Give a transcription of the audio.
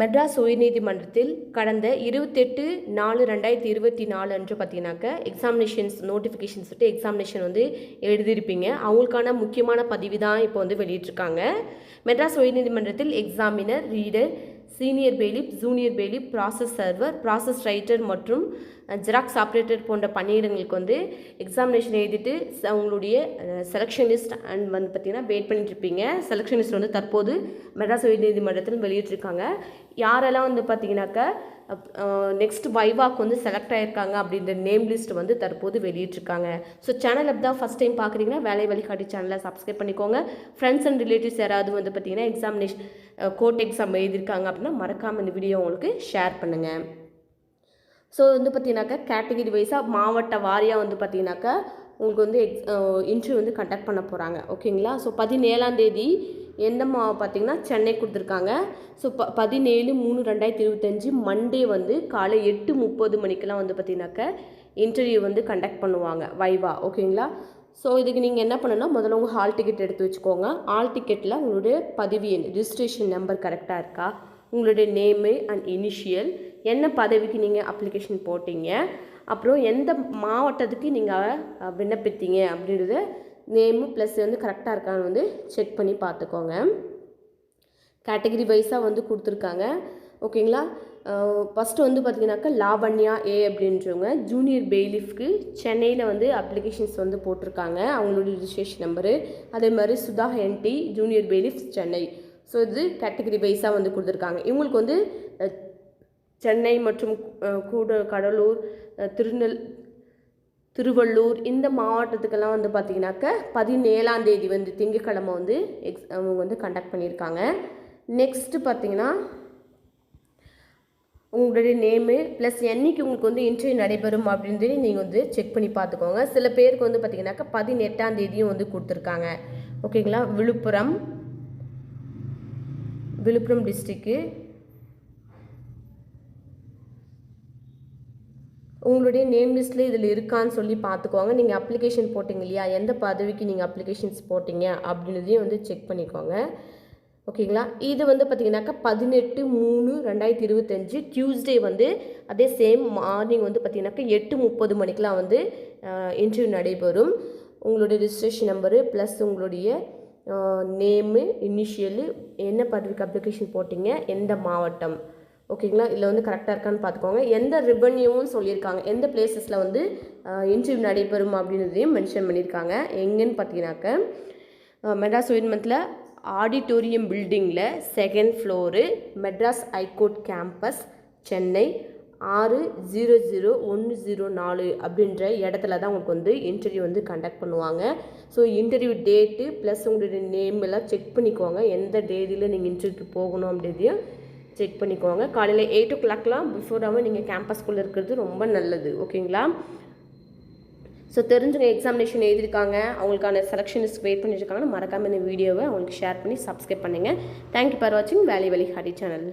மெட்ராஸ் உயர்நீதிமன்றத்தில் கடந்த 28/4/2024 அன்று பார்த்தீங்கன்னாக்க எக்ஸாமினேஷன்ஸ் நோட்டிஃபிகேஷன் சொல்லிட்டு எக்ஸாமினேஷன் வந்து எழுதியிருப்பீங்க. அவங்களுக்கான முக்கியமான பதிவு தான் இப்போ வந்து வெளியிட்டிருக்காங்க. மெட்ராஸ் உயர்நீதிமன்றத்தில் examiner, reader, senior bailiff, junior bailiff, process server, process writer மற்றும் ஜெராக்ஸ் ஆப்ரேட்டர் போன்ற பணியிடங்களுக்கு வந்து எக்ஸாமினேஷன் எழுதிட்டு அவங்களுடைய செலெக்ஷன் லிஸ்ட் அண்ட் வந்து பார்த்திங்கன்னா வெயிட் பண்ணிட்டுருப்பீங்க. செலெக்ஷன் லிஸ்ட் வந்து தற்போது மெட்ராஸ் உயர்நீதிமன்றத்தில் வெளியிட்டிருக்காங்க. யாரெல்லாம் வந்து பார்த்திங்கனாக்கா நெக்ஸ்ட் வைவாக்கு வந்து செலக்ட் ஆகியிருக்காங்க அப்படின்ற நேம் லிஸ்ட் வந்து தற்போது வெளியிட்டிருக்காங்க. ஸோ சேனல் அப்படி தான் ஃபஸ்ட் டைம் பார்க்குறீங்கன்னா வேலை வழிகாட்டி சேனலை சப்ஸ்கிரைப் பண்ணிக்கோங்க. ஃப்ரெண்ட்ஸ் அண்ட் ரிலேட்டிவ்ஸ் யாராவது வந்து பார்த்திங்கன்னா எக்ஸாமினேஷன் கோர்ட் எக்ஸாம் எழுதியிருக்காங்க அப்படின்னா மறக்காமல் இந்த வீடியோ உங்களுக்கு ஷேர் பண்ணுங்கள். ஸோ வந்து பார்த்திங்கனாக்கா கேட்டகிரி வைஸாக மாவட்ட வாரியாக வந்து பார்த்திங்கனாக்கா உங்களுக்கு வந்து இன்டர்வியூ வந்து கண்டக்ட் பண்ண போகிறாங்க. ஓகேங்களா? ஸோ 17ஆம் தேதி எந்த பார்த்திங்கன்னா சென்னை கொடுத்துருக்காங்க. ஸோ 17/3/2025 மண்டே வந்து காலை 8:30 மணிக்கெலாம் வந்து பார்த்திங்கனாக்கா இன்டர்வியூ வந்து கண்டக்ட் பண்ணுவாங்க, வைவா. ஓகேங்களா? ஸோ இதுக்கு நீங்கள் என்ன பண்ணணும்னா முதல்ல உங்கள் ஹால் டிக்கெட் எடுத்து வச்சுக்கோங்க. ஹால் டிக்கெட்டில் உங்களுடைய பதிவு எண், ரிஜிஸ்ட்ரேஷன் நம்பர் கரெக்டாக இருக்கா, உங்களுடைய நேமு அண்ட் இனிஷியல், என்ன பதவிக்கு நீங்கள் அப்ளிகேஷன் போட்டீங்க, அப்புறம் எந்த மாவட்டத்துக்கு நீங்கள் விண்ணப்பித்தீங்க அப்படின்றத நேமு ப்ளஸ் வந்து கரெக்டாக இருக்கான்னு வந்து செக் பண்ணி பார்த்துக்கோங்க. கேட்டகிரி வைஸாக வந்து கொடுத்துருக்காங்க. ஓகேங்களா? ஃபஸ்ட்டு வந்து பார்த்திங்கனாக்கா லாவண்யா ஏ அப்படின்றவங்க ஜூனியர் பெயிலிஃப்க்கு சென்னையில் வந்து அப்ளிகேஷன்ஸ் வந்து போட்டிருக்காங்க, அவங்களோட ரிஜிஸ்ட்ரேஷன் நம்பரு. அதே மாதிரி சுதா என்டி ஜூனியர் பெயிலிஃப் சென்னை. ஸோ இது கேட்டகிரி வைஸாக வந்து கொடுத்துருக்காங்க. இவங்களுக்கு வந்து சென்னை மற்றும் கடலூர், திருவள்ளூர் இந்த மாவட்டத்துக்கெல்லாம் வந்து பார்த்திங்கனாக்கா 17ஆம் தேதி வந்து திங்கட்கிழமை வந்து அவங்க வந்து கண்டக்ட் பண்ணியிருக்காங்க. நெக்ஸ்ட்டு பார்த்திங்கன்னா உங்களுடைய நேமு ப்ளஸ் என்றைக்கு உங்களுக்கு வந்து இன்டர்வியூ நடைபெறும் அப்படின்றது நீங்கள் வந்து செக் பண்ணி பார்த்துக்கோங்க. சில பேருக்கு வந்து பார்த்திங்கனாக்கா 18ஆம் தேதியும் வந்து கொடுத்துருக்காங்க. ஓகேங்களா? விழுப்புரம் டிஸ்ட்ரிக்கு. உங்களுடைய நேம் லிஸ்ட்டில் இதில் இருக்கான்னு சொல்லி பார்த்துக்கோங்க. நீங்கள் அப்ளிகேஷன் போட்டிங்க இல்லையா, எந்த பதவிக்கு நீங்கள் அப்ளிகேஷன்ஸ் போட்டிங்க அப்படின்றதையும் வந்து செக் பண்ணிக்கோங்க. ஓகேங்களா? இது வந்து பார்த்திங்கனாக்கா 18/3/2025 டியூஸ்டே வந்து அதே சேம் மார்னிங் வந்து பார்த்திங்கனாக்கா 8:30 மணிக்கெலாம் வந்து இன்டர்வியூ நடைபெறும். உங்களுடைய ரிஜிஸ்ட்ரேஷன் நம்பரு ப்ளஸ் உங்களுடைய நேமு, இனிஷியலு, என்ன பதவிக்கு அப்ளிகேஷன் போட்டிங்க, எந்த மாவட்டம். ஓகேங்களா? இதில் வந்து கரெக்டாக இருக்கான்னு பார்த்துக்கோங்க. எந்த ரெவன்யூவும் சொல்லியிருக்காங்க, எந்த பிளேசஸில் வந்து இன்டர்வியூ நடைபெறும் அப்படின்றதையும் மென்ஷன் பண்ணியிருக்காங்க. எங்கேன்னு பார்த்தீங்கன்னாக்க மெட்ராஸ் உயர்நீதிமன்றத்தில் ஆடிட்டோரியம் பில்டிங்கில் 2nd floor, Madras high court campus, Chennai 600104 அப்படின்ற இடத்துல தான் உங்களுக்கு வந்து இன்டர்வியூ வந்து கண்டக்ட் பண்ணுவாங்க. ஸோ இன்டர்வியூ டேட்டு ப்ளஸ் உங்களுடைய நேம் எல்லாம் செக் பண்ணிக்கோங்க. எந்த தேதியில் நீங்கள் இன்டர்வியூக்கு போகணும் அப்படின்றதையும் செக் பண்ணிக்கோங்க. காலையில் 8 o'clockலாம் பிஃபோராகவும் நீங்கள் கேம்பஸ்குள்ளே இருக்கிறது ரொம்ப நல்லது. ஓகேங்களா? ஸோ தெரிஞ்சுங்க எக்ஸாமினேஷன் எழுதியிருக்காங்க, அவங்களுக்கான செலெக்ஷன்ஸ்க்கு வெயிட் பண்ணிட்டுருக்காங்கன்னா மறக்காமல் இந்த வீடியோவை அவங்களுக்கு ஷேர் பண்ணி சப்ஸ்கிரைப் பண்ணுங்கள். தேங்க்யூ ஃபார் வாட்சிங் வேலை வழிகாட்டி சேனல்.